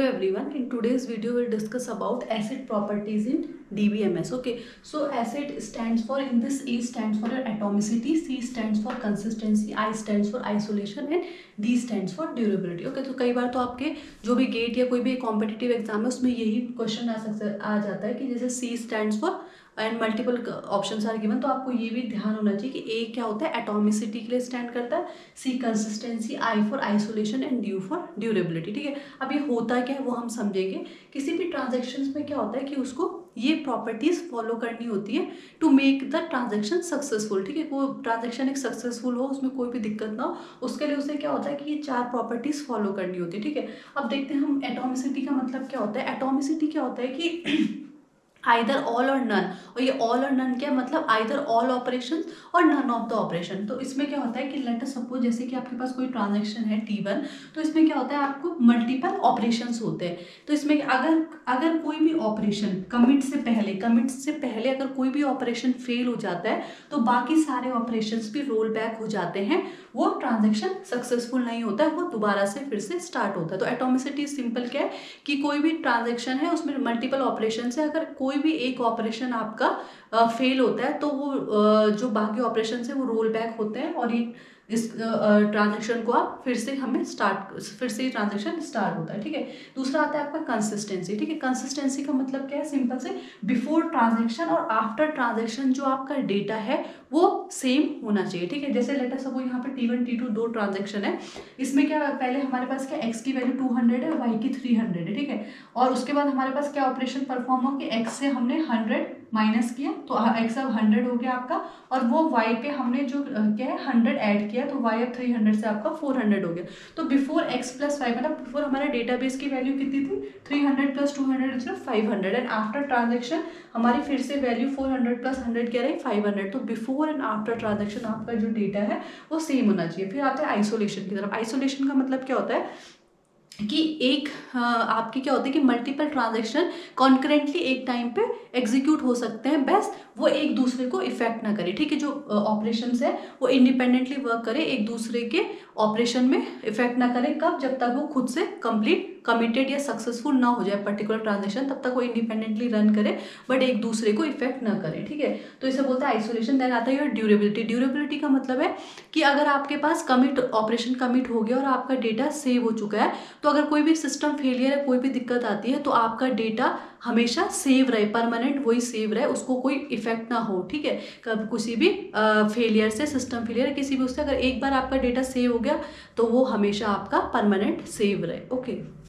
Hello everyone, in today's video we'll discuss about acid properties in DBMS. Okay, so acid stands for, in this E stands for atomicity, C stands for consistency, I stands for isolation and D stands for durability. Okay, तो कई बार तो आपके जो भी gate या कोई भी competitive exam है उसमें यही क्वेश्चन आ जाता है कि जैसे C stands for and multiple options are given, तो आपको ये भी ध्यान होना चाहिए कि ए क्या होता है, एटॉमिसिटी के लिए स्टैंड करता है, C consistency, I for isolation and D for durability. ठीक है, अब ये होता क्या है वो हम समझेंगे. किसी भी ट्रांजेक्शन में क्या होता है कि उसको ये प्रॉपर्टीज फॉलो करनी होती है to make the transaction successful. ठीक है, वो ट्रांजेक्शन एक सक्सेसफुल हो, उसमें कोई भी दिक्कत ना हो, उसके लिए उसे क्या होता है कि ये 4 प्रॉपर्टीज फॉलो करनी होती है. ठीक है, अब देखते हैं हम एटॉमिसिटी का मतलब क्या होता है. एटॉमिसिटी क्या होता है कि आइदर ऑल और नन, और ये ऑल और नन क्या मतलब आइदर ऑल ऑपरेशन और नन ऑफ द ऑपरेशन. तो इसमें क्या होता है कि लेट अस सपोज जैसे कि आपके पास कोई ट्रांजैक्शन है T1, तो इसमें क्या होता है आपको मल्टीपल ऑपरेशंस होते हैं. तो इसमें अगर कोई भी ऑपरेशन कमिट से पहले अगर कोई भी ऑपरेशन फेल हो जाता है तो बाकी सारे ऑपरेशंस भी रोल बैक हो जाते हैं, वो ट्रांजेक्शन सक्सेसफुल नहीं होता है, वो दोबारा से फिर से स्टार्ट होता है. तो एटॉमिसिटी सिंपल क्या है कि कोई भी ट्रांजेक्शन है उसमें मल्टीपल ऑपरेशन है, अगर कोई भी एक ऑपरेशन आपका फेल होता है तो वो जो बाकी ऑपरेशन है वो रोल बैक होते हैं और ये इस ट्रांजेक्शन को आप फिर से ट्रांजेक्शन स्टार्ट होता है. ठीक है, दूसरा आता है आपका कंसिस्टेंसी. ठीक है, कंसिस्टेंसी का मतलब क्या है, सिंपल से बिफोर ट्रांजेक्शन और आफ्टर ट्रांजेक्शन जो आपका डेटा है वो सेम होना चाहिए. ठीक है, जैसे लेट अस सपोज यहाँ पे T1 T2 दो ट्रांजेक्शन है, इसमें क्या पहले हमारे पास क्या x की वैल्यू 200 है, y की 300 है. ठीक है, और उसके बाद हमारे पास क्या ऑपरेशन परफॉर्म हो कि x से हमने 100 माइनस किया तो x अब 100 हो गया आपका, और वो y पे हमने जो क्या है 100 ऐड किया तो y अब 300 से आपका 400 हो गया. तो बिफोर x प्लस वाई मतलब बिफोर हमारे डेटाबेस की वैल्यू कितनी थी 300 plus 200 is 500 and after transaction हमारी फिर से वैल्यू 400 प्लस 100 क्या रही 500. तो बिफोर एंड आफ्टर ट्रांजेक्शन आपका जो डेटा है वो सेम होना चाहिए. फिर आता है आइसोलेशन की तरफ. आइसोलेशन का मतलब क्या होता है कि एक आपकी क्या होता है कि मल्टीपल ट्रांजैक्शन कॉन्करेंटली एक टाइम पे एग्जीक्यूट हो सकते हैं, बस वो एक दूसरे को इफेक्ट ना करे. ठीक है, जो ऑपरेशंस है वो इंडिपेंडेंटली वर्क करे, एक दूसरे के ऑपरेशन में इफेक्ट ना करे. कब? जब तक वो खुद से कंप्लीट कमिटेड या सक्सेसफुल ना हो जाए पर्टिकुलर ट्रांजेक्शन, तब तक वो इंडिपेंडेंटली रन करे बट एक दूसरे को इफेक्ट ना करे. ठीक है, तो इसे बोलते हैं आइसोलेशन. देन आता है ड्यूरेबिलिटी. ड्यूरेबिलिटी का मतलब है कि अगर आपके पास ऑपरेशन कमिट हो गया और आपका डेटा सेव हो चुका है, तो अगर कोई भी सिस्टम फेलियर है, कोई भी दिक्कत आती है, तो आपका डेटा हमेशा सेव रहे, परमानेंट वही सेव रहे, उसको कोई इफेक्ट ना हो. ठीक है, कब किसी भी फेलियर से, सिस्टम फेलियर किसी भी उससे अगर एक बार आपका डेटा सेव हो गया तो वो हमेशा आपका परमानेंट सेव रहे. ओके.